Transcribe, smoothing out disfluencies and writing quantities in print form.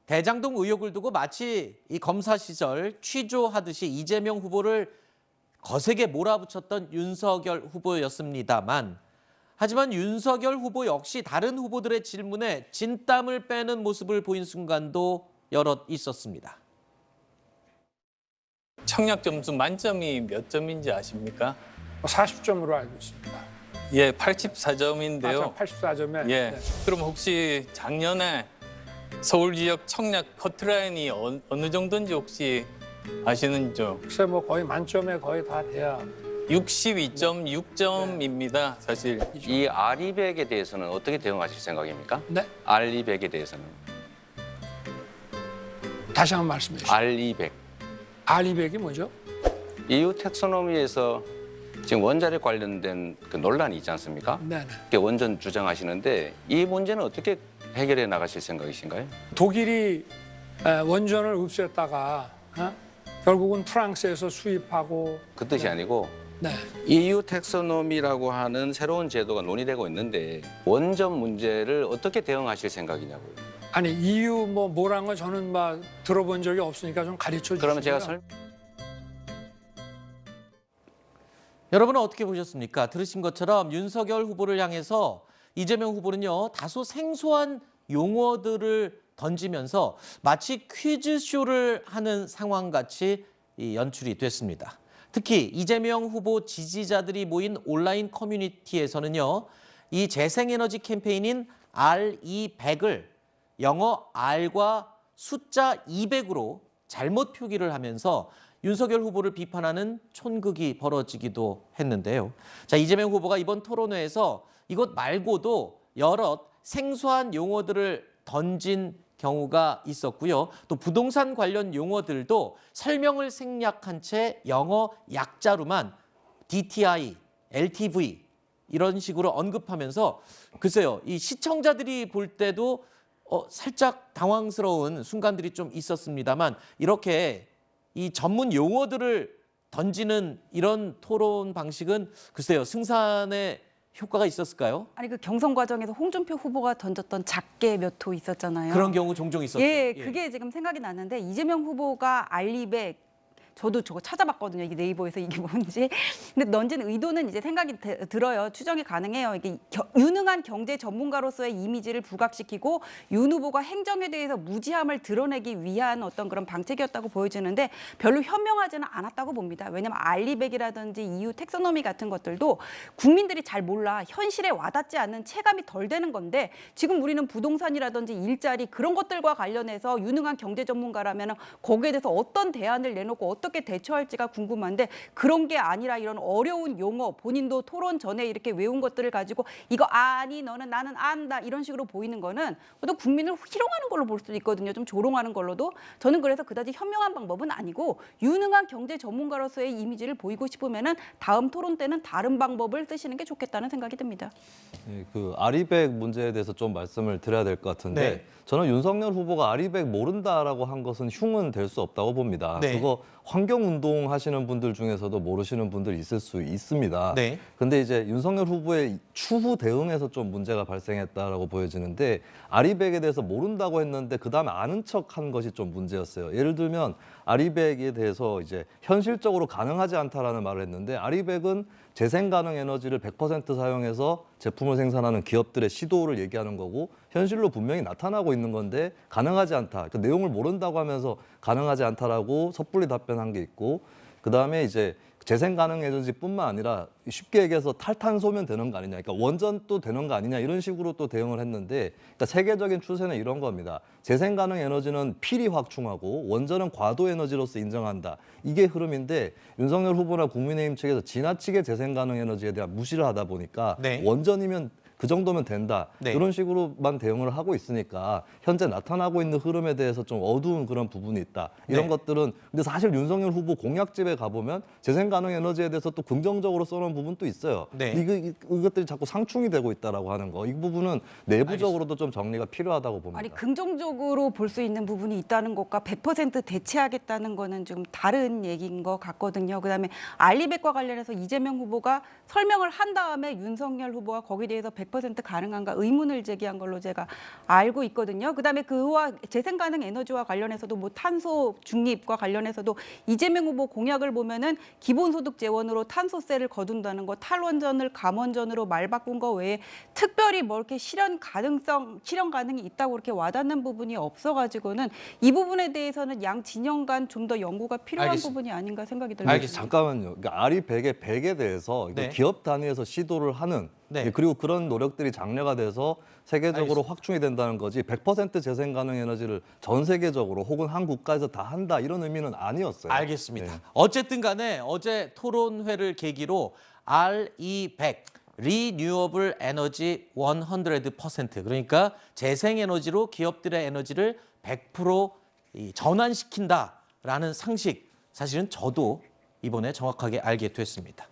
대장동 의혹을 두고 마치 이 검사 시절 취조하듯이 이재명 후보를 거세게 몰아붙였던 윤석열 후보였습니다만, 하지만 윤석열 후보 역시 다른 후보들의 질문에 진땀을 빼는 모습을 보인 순간도 여럿 있었습니다. 청약 점수 만점이 몇 점인지 아십니까? 40점으로 알고 있습니다. 예, 84점인데요. 84점에. 예. 네. 그럼 혹시 작년에 서울 지역 청약 커트라인이 어느 정도인지 혹시 아시는지요? 글쎄 뭐 거의 만점에 거의 다 돼야. 62.6점입니다, 사실. 이 아리백에 대해서는 어떻게 대응하실 생각입니까? 네. 알리백에 대해서는. 다시 한번 말씀해 주시죠. 알리백. 알리백이 뭐죠? EU 텍소노미에서 지금 원자력 관련된 그 논란이 있지 않습니까? 네네. 그게 원전 주장하시는데 이 문제는 어떻게 해결해 나가실 생각이신가요? 독일이 원전을 없앴다가 결국은 프랑스에서 수입하고. 그 뜻이 아니고 네. EU 텍소노미라고 하는 새로운 제도가 논의되고 있는데 원전 문제를 어떻게 대응하실 생각이냐고요. 아니 EU 뭐란 건 저는 막 들어본 적이 없으니까 좀 가르쳐 주시고요. 그러면 제가 여러분은 어떻게 보셨습니까? 들으신 것처럼 윤석열 후보를 향해서 이재명 후보는요, 다소 생소한 용어들을 던지면서 마치 퀴즈쇼를 하는 상황같이 연출이 됐습니다. 특히 이재명 후보 지지자들이 모인 온라인 커뮤니티에서는요, 이 재생에너지 캠페인인 R200을 영어 R과 숫자 200으로 잘못 표기를 하면서 윤석열 후보를 비판하는 촌극이 벌어지기도 했는데요. 자, 이재명 후보가 이번 토론회에서 이것 말고도 여러 생소한 용어들을 던진 경우가 있었고요. 또 부동산 관련 용어들도 설명을 생략한 채 영어 약자로만 DTI, LTV 이런 식으로 언급하면서 글쎄요, 이 시청자들이 볼 때도 살짝 당황스러운 순간들이 좀 있었습니다만, 이렇게 이 전문 용어들을 던지는 이런 토론 방식은 글쎄요, 승산에 효과가 있었을까요? 아니 그 경선 과정에서 홍준표 후보가 던졌던 작게 몇 호 있었잖아요. 그런 경우 종종 있었죠. 예, 그게 지금 생각이 나는데 이재명 후보가 알리백 저도 저거 찾아봤거든요. 이게 네이버에서 이게 뭔지. 근데 던진 의도는 이제 생각이 들어요. 추정이 가능해요. 이게 유능한 경제 전문가로서의 이미지를 부각시키고 윤 후보가 행정에 대해서 무지함을 드러내기 위한 어떤 그런 방책이었다고 보여지는데 별로 현명하지는 않았다고 봅니다. 왜냐하면 알리백이라든지 EU 텍소노미 같은 것들도 국민들이 잘 몰라 현실에 와닿지 않는 체감이 덜 되는 건데, 지금 우리는 부동산이라든지 일자리 그런 것들과 관련해서 유능한 경제 전문가라면 거기에 대해서 어떤 대안을 내놓고 어떻게 대처할지가 궁금한데, 그런 게 아니라 이런 어려운 용어, 본인도 토론 전에 이렇게 외운 것들을 가지고 이거 아니 너는 나는 안다 이런 식으로 보이는 거는 또 국민을 희롱하는 걸로 볼 수도 있거든요. 좀 조롱하는 걸로도. 저는 그래서 그다지 현명한 방법은 아니고 유능한 경제 전문가로서의 이미지를 보이고 싶으면은 다음 토론 때는 다른 방법을 쓰시는 게 좋겠다는 생각이 듭니다. 네, 그 아리백 문제에 대해서 좀 말씀을 드려야 될 것 같은데, 네. 저는 윤석열 후보가 아리백 모른다라고 한 것은 흉은 될 수 없다고 봅니다. 네. 그거 환경운동 하시는 분들 중에서도 모르시는 분들 있을 수 있습니다. 네. 근데 이제 윤석열 후보의 추후 대응에서 좀 문제가 발생했다라고 보여지는데, 아리백에 대해서 모른다고 했는데 그다음에 아는 척한 것이 좀 문제였어요. 예를 들면 아리백에 대해서 이제 현실적으로 가능하지 않다라는 말을 했는데, 아리백은 재생 가능 에너지를 100% 사용해서 제품을 생산하는 기업들의 시도를 얘기하는 거고, 현실로 분명히 나타나고 있는 건데 가능하지 않다. 그 내용을 모른다고 하면서 가능하지 않다라고 섣불리 답변한 게 있고, 그다음에 이제 재생 가능 에너지뿐만 아니라 쉽게 얘기해서 탈탄소면 되는 거 아니냐, 그러니까 원전도 되는 거 아니냐, 이런 식으로 또 대응을 했는데, 그러니까 세계적인 추세는 이런 겁니다. 재생 가능 에너지는 필히 확충하고 원전은 과도 에너지로서 인정한다. 이게 흐름인데, 윤석열 후보나 국민의힘 측에서 지나치게 재생 가능 에너지에 대한 무시를 하다 보니까 네. 원전이면 그 정도면 된다. 네. 이런 식으로만 대응을 하고 있으니까 현재 나타나고 있는 흐름에 대해서 좀 어두운 그런 부분이 있다. 이런 네. 것들은 근데 사실 윤석열 후보 공약집에 가보면 재생 가능 에너지에 대해서 또 긍정적으로 써놓은 부분도 있어요. 네. 이것들이 자꾸 상충이 되고 있다라고 하는 거. 이 부분은 내부적으로도 좀 정리가 필요하다고 봅니다. 아니 긍정적으로 볼 수 있는 부분이 있다는 것과 100% 대체하겠다는 거는 좀 다른 얘기인 것 같거든요. 그다음에 알리백과 관련해서 이재명 후보가 설명을 한 다음에 윤석열 후보가 거기에 대해서 100% 가능한가 의문을 제기한 걸로 제가 알고 있거든요. 그다음에 그와 재생 가능 에너지와 관련해서도 뭐 탄소 중립과 관련해서도 이재명 후보 공약을 보면은 기본소득 재원으로 탄소세를 거둔다는 거, 탈원전을 감원전으로 말 바꾼 거 외에 특별히 뭐 이렇게 실현 가능이 있다고 그렇게 와닿는 부분이 없어가지고는 이 부분에 대해서는 양 진영 간 좀 더 연구가 필요한 알겠습니다. 부분이 아닌가 생각이 들습니다. 알겠습니다. 잠깐만요. 그러니까 아리백의 100에 대해서 이거 네. 기업 단위에서 시도를 하는 네. 그리고 그런 노력들이 장려가 돼서 세계적으로 확충이 된다는 거지 100% 재생 가능 에너지를 전 세계적으로 혹은 한 국가에서 다 한다 이런 의미는 아니었어요. 알겠습니다. 네. 어쨌든 간에 어제 토론회를 계기로 RE100 리뉴어블 에너지 100% 그러니까 재생 에너지로 기업들의 에너지를 100% 전환시킨다라는 상식 사실은 저도 이번에 정확하게 알게 됐습니다.